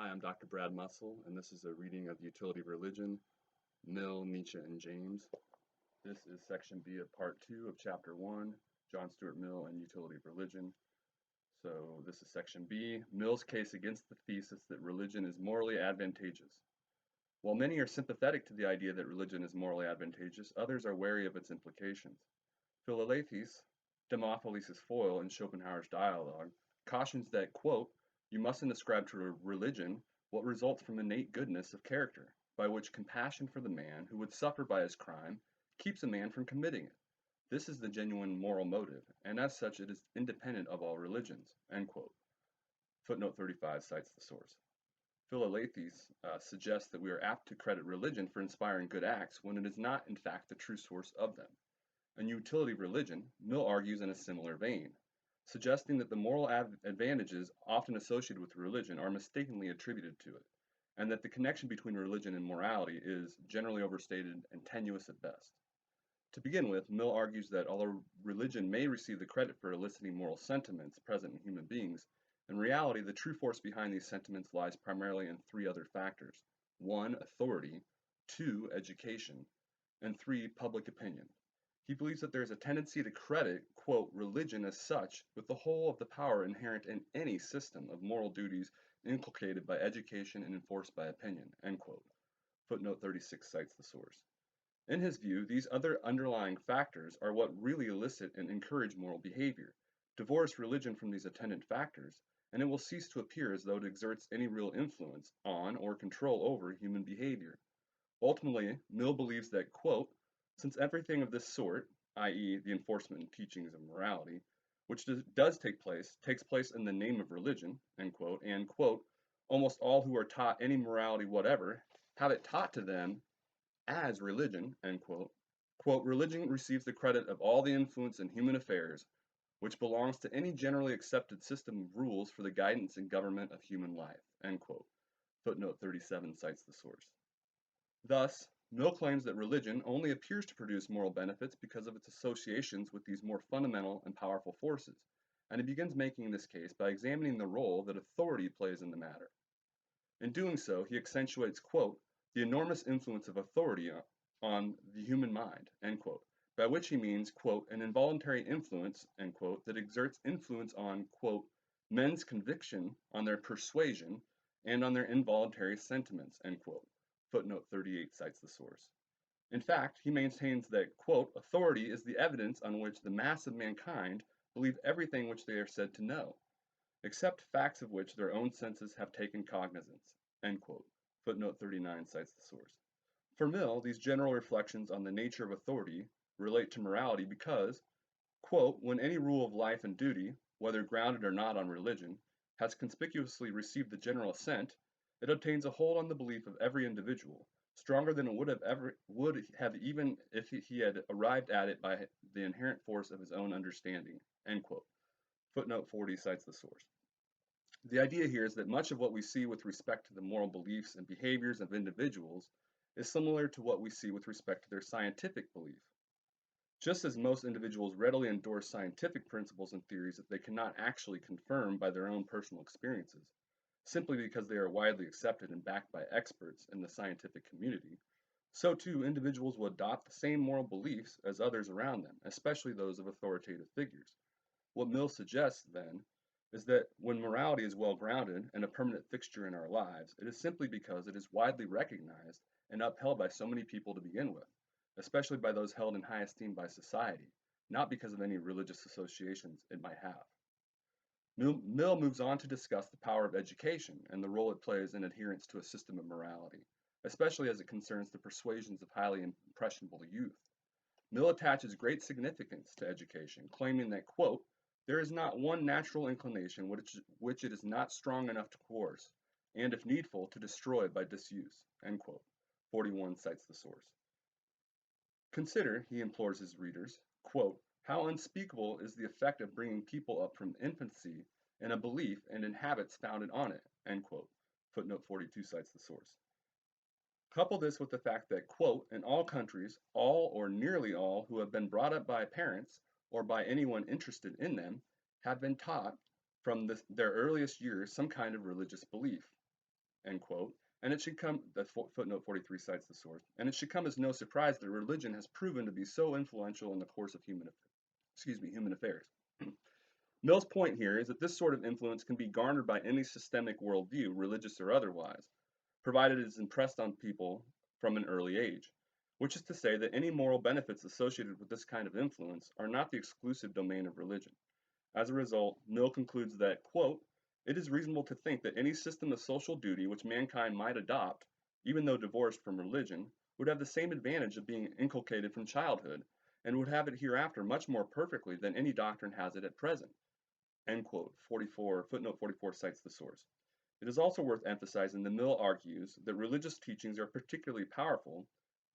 Hi, I'm Dr. Brad Musil, and this is a reading of the Utility of Religion, Mill, Nietzsche, and James. This is section B of part 2 of chapter 1, John Stuart Mill and Utility of Religion. So this is section B, Mill's case against the thesis that religion is morally advantageous. While many are sympathetic to the idea that religion is morally advantageous, others are wary of its implications. Philalethes, Demophiles' foil in Schopenhauer's dialogue, cautions that, quote, you mustn't ascribe to religion what results from innate goodness of character, by which compassion for the man who would suffer by his crime keeps a man from committing it. This is the genuine moral motive, and as such it is independent of all religions, end quote. Footnote 35 cites the source. Philalethes suggests that we are apt to credit religion for inspiring good acts when it is not in fact the true source of them. In Utility of Religion, Mill argues in a similar vein, suggesting that the moral advantages often associated with religion are mistakenly attributed to it, and that the connection between religion and morality is generally overstated and tenuous at best. To begin with, Mill argues that although religion may receive the credit for eliciting moral sentiments present in human beings, in reality the true force behind these sentiments lies primarily in three other factors: 1. Authority, 2. Education, and 3. Public opinion. He believes that there is a tendency to credit, quote, religion as such with the whole of the power inherent in any system of moral duties inculcated by education and enforced by opinion, end quote. Footnote 36 cites the source. In his view, these other underlying factors are what really elicit and encourage moral behavior. Divorce religion from these attendant factors, and it will cease to appear as though it exerts any real influence on or control over human behavior. Ultimately, Mill believes that, quote, since everything of this sort, i.e., the enforcement and teachings of morality, which does takes place in the name of religion, end quote, and, quote, almost all who are taught any morality whatever have it taught to them as religion, end quote, quote, religion receives the credit of all the influence in human affairs which belongs to any generally accepted system of rules for the guidance and government of human life, end quote. Footnote 37 cites the source. Thus, Mill claims that religion only appears to produce moral benefits because of its associations with these more fundamental and powerful forces, and he begins making this case by examining the role that authority plays in the matter. In doing so, he accentuates, quote, the enormous influence of authority on the human mind, end quote, by which he means, quote, an involuntary influence, end quote, that exerts influence on, quote, men's conviction, on their persuasion, and on their involuntary sentiments, end quote. Footnote 38 cites the source. In fact, he maintains that, quote, authority is the evidence on which the mass of mankind believe everything which they are said to know, except facts of which their own senses have taken cognizance, end quote. Footnote 39 cites the source. For Mill, these general reflections on the nature of authority relate to morality because, quote, when any rule of life and duty, whether grounded or not on religion, has conspicuously received the general assent, it obtains a hold on the belief of every individual, stronger than it would have even if he had arrived at it by the inherent force of his own understanding, end quote. Footnote 40 cites the source. The idea here is that much of what we see with respect to the moral beliefs and behaviors of individuals is similar to what we see with respect to their scientific belief. Just as most individuals readily endorse scientific principles and theories that they cannot actually confirm by their own personal experiences, simply because they are widely accepted and backed by experts in the scientific community, so too individuals will adopt the same moral beliefs as others around them, especially those of authoritative figures. What Mill suggests, then, is that when morality is well grounded and a permanent fixture in our lives, it is simply because it is widely recognized and upheld by so many people to begin with, especially by those held in high esteem by society, not because of any religious associations it might have. Mill moves on to discuss the power of education and the role it plays in adherence to a system of morality, especially as it concerns the persuasions of highly impressionable youth. Mill attaches great significance to education, claiming that, quote, there is not one natural inclination which it is not strong enough to coerce, and if needful, to destroy by disuse, end quote. 41 cites the source. Consider, he implores his readers, quote, how unspeakable is the effect of bringing people up from infancy in a belief and in habits founded on it, end quote. Footnote 42 cites the source. Couple this with the fact that, quote, in all countries, all or nearly all who have been brought up by parents or by anyone interested in them have been taught from their earliest years some kind of religious belief. end quote. And it should come, that's footnote 43 cites the source, and it should come as no surprise that religion has proven to be so influential in the course of human affairs. Mill's point here is that this sort of influence can be garnered by any systemic worldview, religious or otherwise, provided it is impressed on people from an early age, which is to say that any moral benefits associated with this kind of influence are not the exclusive domain of religion. As a result, Mill concludes that, quote, it is reasonable to think that any system of social duty which mankind might adopt, even though divorced from religion, would have the same advantage of being inculcated from childhood, and would have it hereafter much more perfectly than any doctrine has it at present. End quote. Footnote 44 cites the source. It is also worth emphasizing that Mill argues that religious teachings are particularly powerful,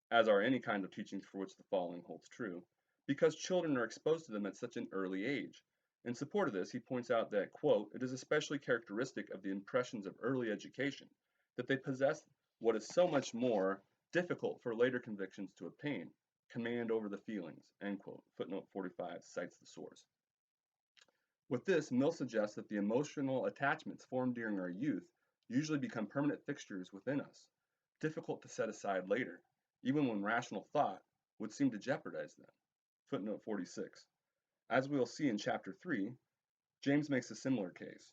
as are any kind of teachings for which the following holds true, because children are exposed to them at such an early age. In support of this, he points out that, quote, it is especially characteristic of the impressions of early education that they possess what is so much more difficult for later convictions to obtain, command over the feelings, end quote. Footnote 45 cites the source. With this, Mill suggests that the emotional attachments formed during our youth usually become permanent fixtures within us, difficult to set aside later, even when rational thought would seem to jeopardize them. Footnote 46. As we'll see in Chapter 3, James makes a similar case,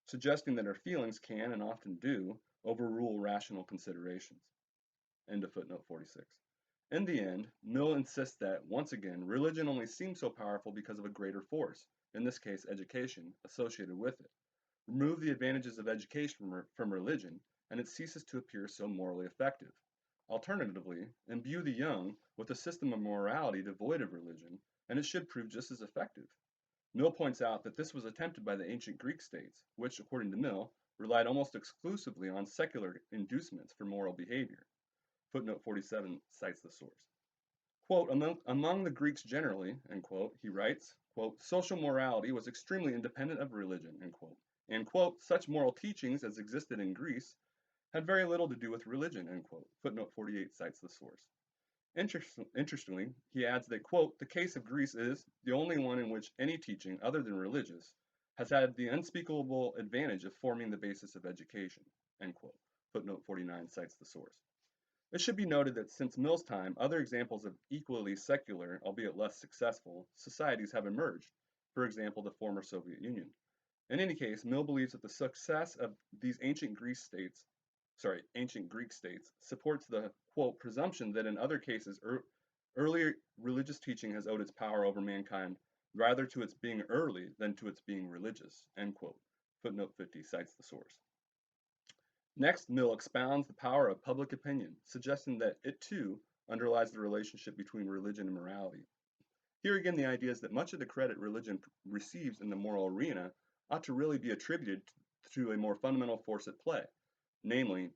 suggesting that our feelings can and often do overrule rational considerations. End of footnote 46. In the end, Mill insists that, once again, religion only seems so powerful because of a greater force, in this case education, associated with it. Remove the advantages of education from religion, and it ceases to appear so morally effective. Alternatively, imbue the young with a system of morality devoid of religion, and it should prove just as effective. Mill points out that this was attempted by the ancient Greek states, which, according to Mill, relied almost exclusively on secular inducements for moral behavior. Footnote 47 cites the source. Quote, among the Greeks generally, end quote, he writes, quote, social morality was extremely independent of religion, end quote, and, quote, such moral teachings as existed in Greece had very little to do with religion, end quote. Footnote 48 cites the source. Interestingly, he adds that, quote, the case of Greece is the only one in which any teaching other than religious has had the unspeakable advantage of forming the basis of education, end quote. Footnote 49 cites the source. It should be noted that since Mill's time, other examples of equally secular, albeit less successful, societies have emerged, for example, the former Soviet Union. In any case, Mill believes that the success of these ancient Greek states supports the, quote, presumption that in other cases earlier religious teaching has owed its power over mankind rather to its being early than to its being religious, end quote. Footnote 50 cites the source. Next, Mill expounds the power of public opinion, suggesting that it too underlies the relationship between religion and morality. Here again, the idea is that much of the credit religion receives in the moral arena ought to really be attributed to a more fundamental force at play, namely,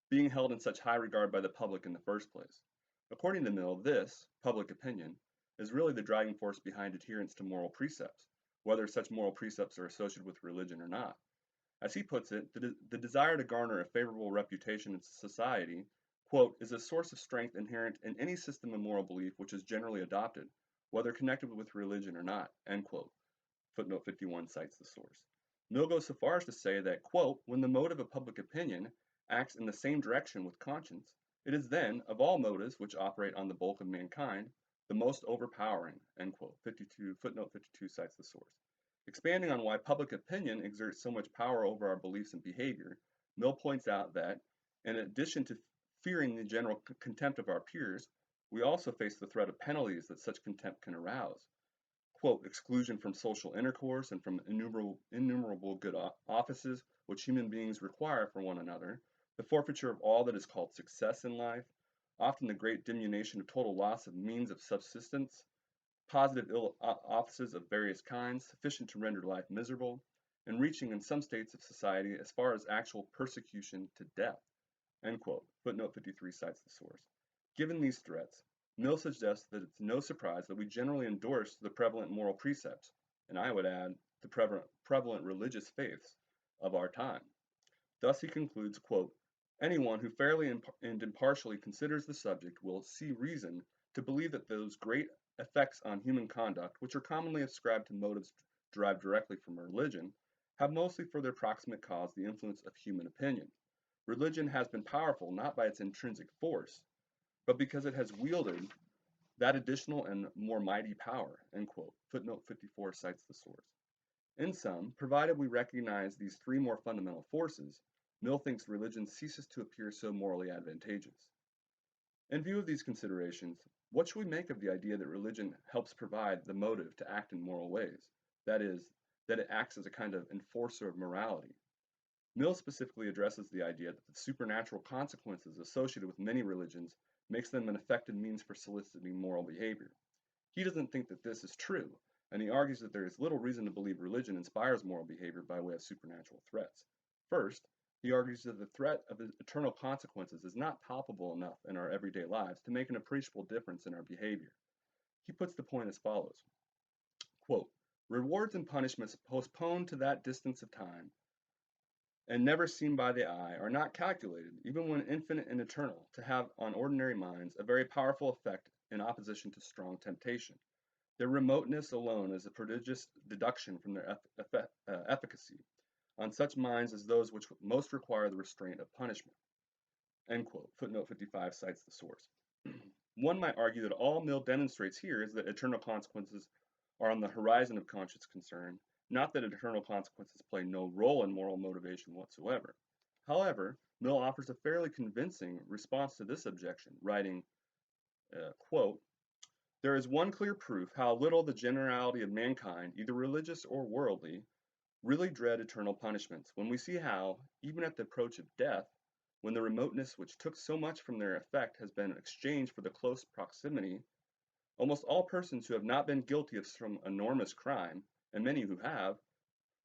being held in such high regard by the public in the first place. According to Mill, this, public opinion, is really the driving force behind adherence to moral precepts, whether such moral precepts are associated with religion or not. As he puts it, the desire to garner a favorable reputation in society, quote, is a source of strength inherent in any system of moral belief which is generally adopted, whether connected with religion or not, end quote. Footnote 51 cites the source. Mill goes so far as to say that, quote, when the motive of public opinion acts in the same direction with conscience, it is then, of all motives which operate on the bulk of mankind, the most overpowering, end quote. Footnote 52 cites the source. Expanding on why public opinion exerts so much power over our beliefs and behavior, Mill points out that, in addition to fearing the general contempt of our peers, we also face the threat of penalties that such contempt can arouse. Quote, exclusion from social intercourse and from innumerable good offices which human beings require for one another, the forfeiture of all that is called success in life, often the great diminution of total loss of means of subsistence, positive ill offices of various kinds, sufficient to render life miserable, and reaching in some states of society as far as actual persecution to death. End quote. Footnote 53 cites the source. Given these threats, Mill suggests that it's no surprise that we generally endorse the prevalent moral precepts, and I would add, the prevalent religious faiths of our time. Thus he concludes, quote, anyone who fairly and impartially considers the subject will see reason to believe that those great effects on human conduct, which are commonly ascribed to motives derived directly from religion, have mostly for their proximate cause the influence of human opinion. Religion has been powerful not by its intrinsic force, but because it has wielded that additional and more mighty power, end quote. Footnote 54 cites the source. In sum, provided we recognize these three more fundamental forces, Mill thinks religion ceases to appear so morally advantageous. In view of these considerations, what should we make of the idea that religion helps provide the motive to act in moral ways? That is, that it acts as a kind of enforcer of morality. Mill specifically addresses the idea that the supernatural consequences associated with many religions makes them an effective means for soliciting moral behavior. He doesn't think that this is true, and he argues that there is little reason to believe religion inspires moral behavior by way of supernatural threats. First, he argues that the threat of eternal consequences is not palpable enough in our everyday lives to make an appreciable difference in our behavior. He puts the point as follows, quote, rewards and punishments postponed to that distance of time and never seen by the eye are not calculated, even when infinite and eternal, to have on ordinary minds a very powerful effect in opposition to strong temptation. Their remoteness alone is a prodigious deduction from their efficacy on such minds as those which most require the restraint of punishment. End quote. Footnote 55 cites the source. One might argue that all Mill demonstrates here is that eternal consequences are on the horizon of conscious concern, not that eternal consequences play no role in moral motivation whatsoever. However, Mill offers a fairly convincing response to this objection, writing, quote, there is one clear proof how little the generality of mankind, either religious or worldly, really dread eternal punishments, when we see how, even at the approach of death, when the remoteness which took so much from their effect has been exchanged for the close proximity, almost all persons who have not been guilty of some enormous crime, and many who have,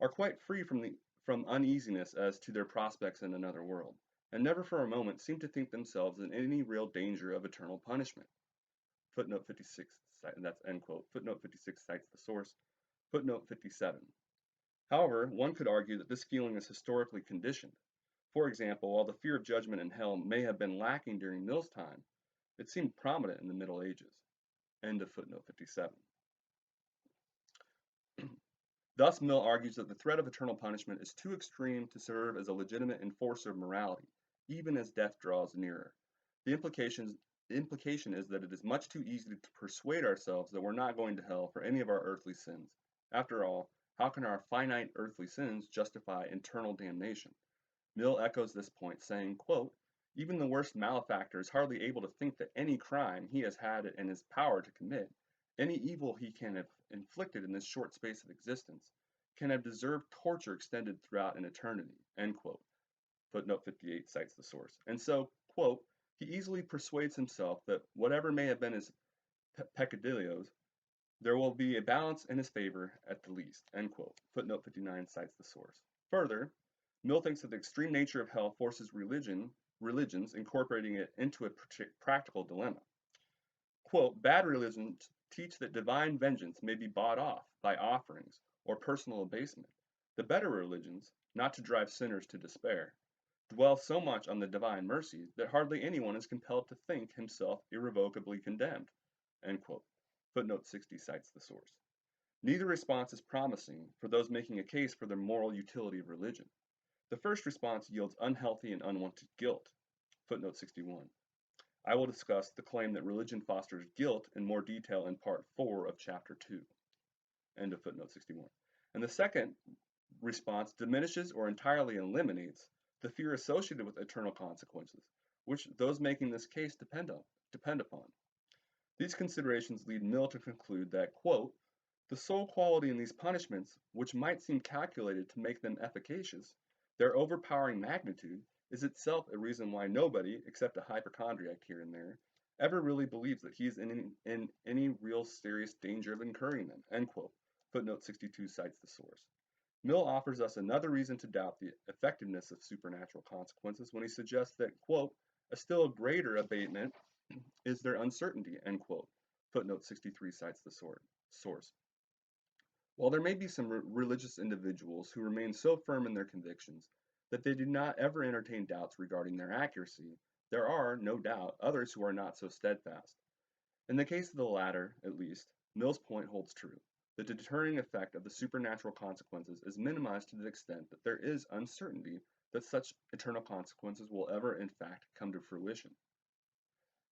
are quite free from uneasiness as to their prospects in another world, and never for a moment seem to think themselves in any real danger of eternal punishment. Footnote 56, and that's end quote. Footnote 56 cites the source. Footnote 57. However, one could argue that this feeling is historically conditioned. For example, while the fear of judgment and hell may have been lacking during Mill's time, it seemed prominent in the Middle Ages. End of footnote 57. Thus, Mill argues that the threat of eternal punishment is too extreme to serve as a legitimate enforcer of morality, even as death draws nearer. The implication is that it is much too easy to persuade ourselves that we're not going to hell for any of our earthly sins. After all, how can our finite earthly sins justify eternal damnation? Mill echoes this point, saying, quote, even the worst malefactor is hardly able to think that any crime he has had it in his power to commit, any evil he can have inflicted in this short space of existence, can have deserved torture extended throughout an eternity, end quote. Footnote 58 cites the source. And so, quote, he easily persuades himself that whatever may have been his peccadillos, there will be a balance in his favor at the least, end quote. Footnote 59 cites the source. Further, Mill thinks that the extreme nature of hell forces religions incorporating it into a practical dilemma. Quote, bad religions teach that divine vengeance may be bought off by offerings or personal abasement. The better religions, not to drive sinners to despair, dwell so much on the divine mercy that hardly anyone is compelled to think himself irrevocably condemned. End quote. Footnote 60 cites the source. Neither response is promising for those making a case for the moral utility of religion. The first response yields unhealthy and unwanted guilt. Footnote 61. I will discuss the claim that religion fosters guilt in more detail in part 4 of chapter 2. End of footnote 61. And the second response diminishes or entirely eliminates the fear associated with eternal consequences, which those making this case depend upon. These considerations lead Mill to conclude that, quote, the sole quality in these punishments, which might seem calculated to make them efficacious, their overpowering magnitude, is itself a reason why nobody, except a hypochondriac here and there, ever really believes that he is in any real serious danger of incurring them, end quote. Footnote 62 cites the source. Mill offers us another reason to doubt the effectiveness of supernatural consequences when he suggests that, quote, a still greater abatement is their uncertainty, end quote. Footnote 63 cites the source. While there may be some religious individuals who remain so firm in their convictions that they do not ever entertain doubts regarding their accuracy, there are, no doubt, others who are not so steadfast. In the case of the latter, at least, Mill's point holds true. The deterring effect of the supernatural consequences is minimized to the extent that there is uncertainty that such eternal consequences will ever in fact come to fruition.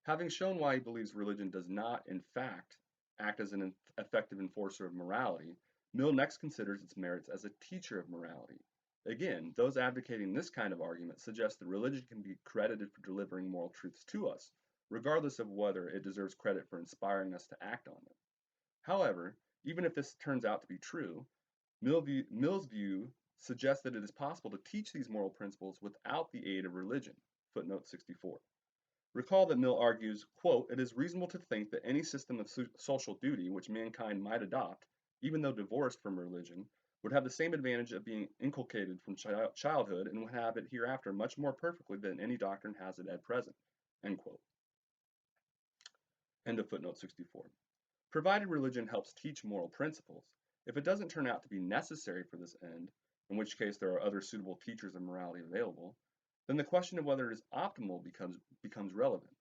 Having shown why he believes religion does not, in fact, act as an effective enforcer of morality, Mill next considers its merits as a teacher of morality. Again, those advocating this kind of argument suggest that religion can be credited for delivering moral truths to us, regardless of whether it deserves credit for inspiring us to act on them. However, even if this turns out to be true, Mill's view suggests that it is possible to teach these moral principles without the aid of religion. Footnote 64. Recall that Mill argues, quote, "It is reasonable to think that any system of social duty which mankind might adopt, even though divorced from religion, would have the same advantage of being inculcated from childhood and would have it hereafter much more perfectly than any doctrine has it at present." End quote. End of footnote 64. Provided religion helps teach moral principles, if it doesn't turn out to be necessary for this end, in which case there are other suitable teachers of morality available, then the question of whether it is optimal becomes relevant.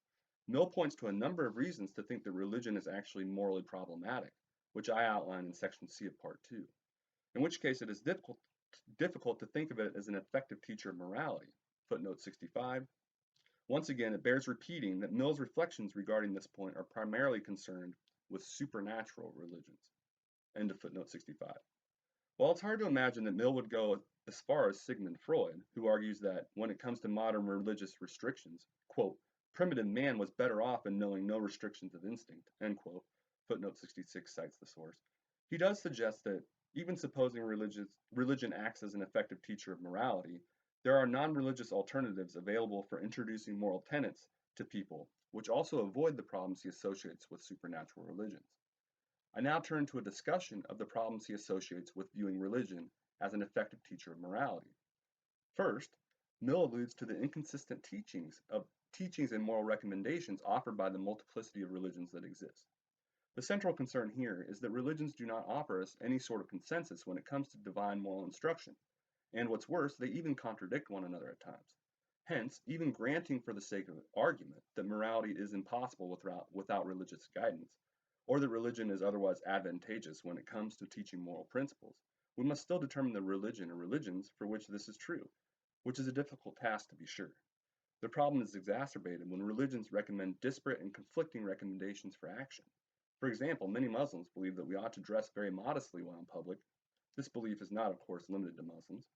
Mill points to a number of reasons to think that religion is actually morally problematic, which I outline in section C of part 2, in which case it is difficult to think of it as an effective teacher of morality. Footnote 65. Once again, it bears repeating that Mill's reflections regarding this point are primarily concerned with supernatural religions. End of footnote 65. While it's hard to imagine that Mill would go as far as Sigmund Freud, who argues that when it comes to modern religious restrictions, quote, "primitive man was better off in knowing no restrictions of instinct," end quote, footnote 66 cites the source, he does suggest that even supposing religion acts as an effective teacher of morality, there are non-religious alternatives available for introducing moral tenets to people, which also avoid the problems he associates with supernatural religions. I now turn to a discussion of the problems he associates with viewing religion as an effective teacher of morality. First, Mill alludes to the inconsistent teachings and moral recommendations offered by the multiplicity of religions that exist. The central concern here is that religions do not offer us any sort of consensus when it comes to divine moral instruction, and what's worse, they even contradict one another at times. Hence, even granting for the sake of argument that morality is impossible without religious guidance, or that religion is otherwise advantageous when it comes to teaching moral principles, we must still determine the religion or religions for which this is true, which is a difficult task to be sure. The problem is exacerbated when religions recommend disparate and conflicting recommendations for action. For example, many Muslims believe that we ought to dress very modestly while in public. This belief is not, of course, limited to Muslims.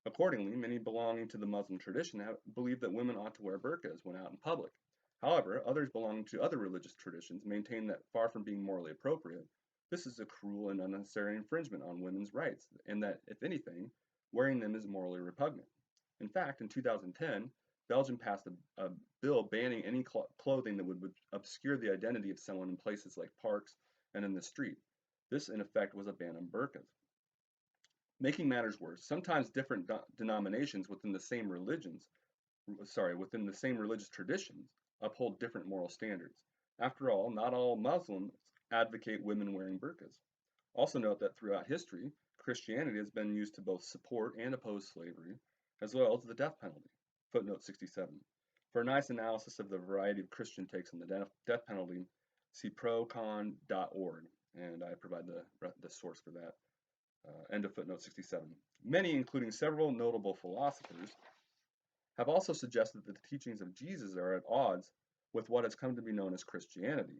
Accordingly, many belonging to the Muslim tradition believe that women ought to wear burqas when out in public. However, others belonging to other religious traditions maintain that far from being morally appropriate, this is a cruel and unnecessary infringement on women's rights, and that, if anything, wearing them is morally repugnant. In fact, in 2010, Belgium passed a bill banning any clothing that would obscure the identity of someone in places like parks and in the street. This, in effect, was a ban on burqas. Making matters worse, sometimes different denominations within the same religious traditions uphold different moral standards. After all, not all Muslims advocate women wearing burqas. Also note that throughout history, Christianity has been used to both support and oppose slavery, as well as the death penalty. Footnote 67. For a nice analysis of the variety of Christian takes on the death penalty, see procon.org, and I provide the source for that. End of footnote 67. Many, including several notable philosophers, have also suggested that the teachings of Jesus are at odds with what has come to be known as Christianity.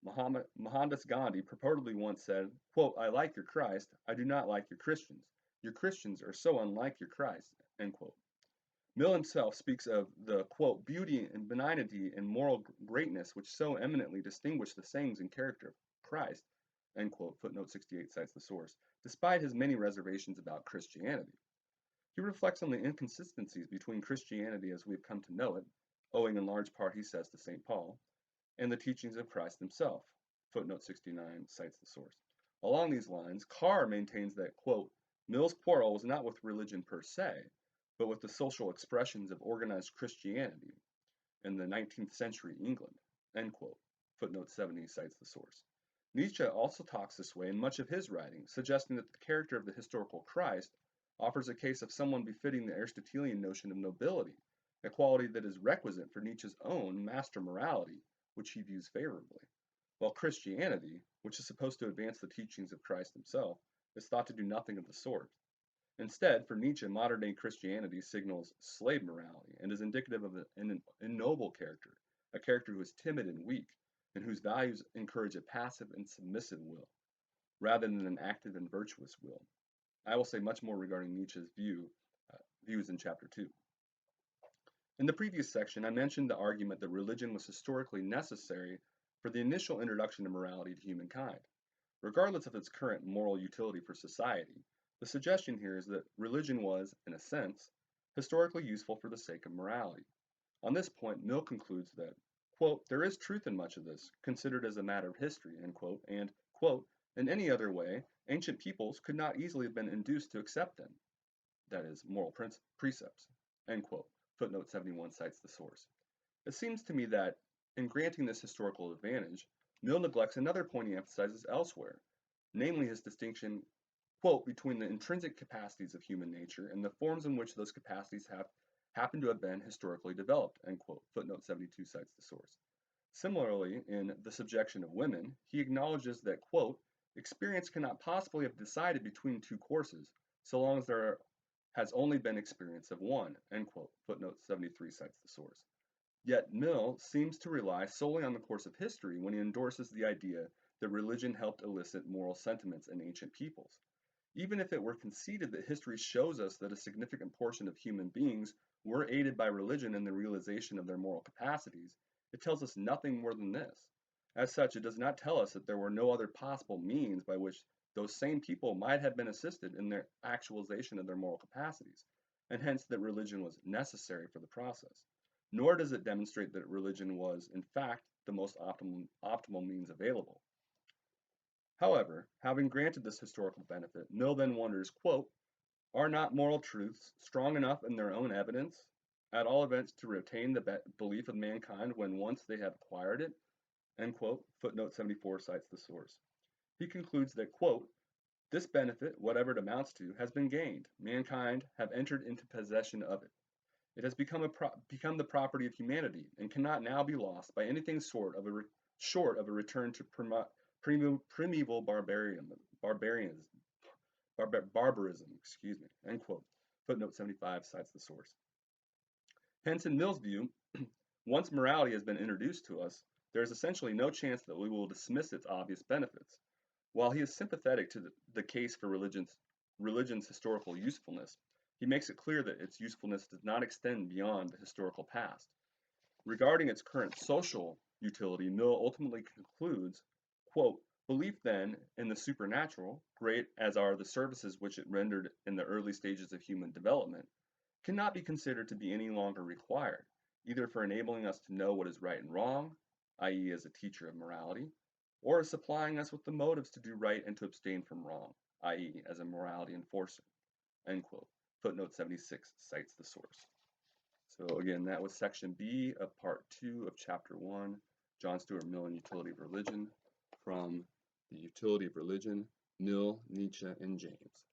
Mohandas Gandhi purportedly once said, quote, "I like your Christ, I do not like your Christians. Your Christians are so unlike your Christ," end quote. Mill himself speaks of the, quote, "beauty and benignity and moral greatness which so eminently distinguish the sayings and character of Christ," end quote. Footnote 68 cites the source, despite his many reservations about Christianity. He reflects on the inconsistencies between Christianity as we have come to know it, owing in large part, he says, to St. Paul, and the teachings of Christ himself. Footnote 69 cites the source. Along these lines, Carr maintains that, quote, "Mill's quarrel was not with religion per se, but with the social expressions of organized Christianity in the 19th century England," end quote. Footnote 70 cites the source. Nietzsche also talks this way in much of his writing, suggesting that the character of the historical Christ offers a case of someone befitting the Aristotelian notion of nobility, a quality that is requisite for Nietzsche's own master morality, which he views favorably, while Christianity, which is supposed to advance the teachings of Christ himself, is thought to do nothing of the sort. Instead, for Nietzsche, modern-day Christianity signals slave morality and is indicative of an ignoble character, a character who is timid and weak, and whose values encourage a passive and submissive will, rather than an active and virtuous will. I will say much more regarding Nietzsche's views in Chapter 2. In the previous section, I mentioned the argument that religion was historically necessary for the initial introduction of morality to humankind. Regardless of its current moral utility for society, the suggestion here is that religion was, in a sense, historically useful for the sake of morality. On this point, Mill concludes that, quote, there is truth in much of this, considered as a matter of history, end quote, and, quote, in any other way, ancient peoples could not easily have been induced to accept them, that is, moral precepts, end quote. Footnote 71 cites the source. It seems to me that, in granting this historical advantage, Mill neglects another point he emphasizes elsewhere, namely his distinction, quote, between the intrinsic capacities of human nature and the forms in which those capacities have happened to have been historically developed, end quote. Footnote 72 cites the source. Similarly, in The Subjection of Women, he acknowledges that, quote, experience cannot possibly have decided between two courses, so long as there has only been experience of one, end quote. Footnote 73 cites the source. Yet Mill seems to rely solely on the course of history when he endorses the idea that religion helped elicit moral sentiments in ancient peoples. Even if it were conceded that history shows us that a significant portion of human beings were aided by religion in the realization of their moral capacities, it tells us nothing more than this. As such, it does not tell us that there were no other possible means by which those same people might have been assisted in their actualization of their moral capacities, and hence that religion was necessary for the process. Nor does it demonstrate that religion was, in fact, the most optimal means available. However, having granted this historical benefit, Mill then wonders, quote, are not moral truths strong enough in their own evidence, at all events, to retain the belief of mankind when once they have acquired it? End quote. Footnote 74 cites the source. He concludes that, quote, this benefit, whatever it amounts to, has been gained. Mankind have entered into possession of it. It has become the property of humanity and cannot now be lost by anything short of a return to primeval barbarism, end quote. Footnote 75 cites the source. Hence, in Mill's view, once morality has been introduced to us, there is essentially no chance that we will dismiss its obvious benefits. While he is sympathetic to the case for religion's historical usefulness, he makes it clear that its usefulness does not extend beyond the historical past. Regarding its current social utility, Mill ultimately concludes, quote, belief then in the supernatural, great as are the services which it rendered in the early stages of human development, cannot be considered to be any longer required, either for enabling us to know what is right and wrong, i.e. as a teacher of morality, or as supplying us with the motives to do right and to abstain from wrong, i.e. as a morality enforcer, end quote. Footnote 76 cites the source. So again, that was section B of part 2 of chapter 1, John Stuart Mill and Utility of Religion, from the Utility of Religion, Mill, Nietzsche, and James.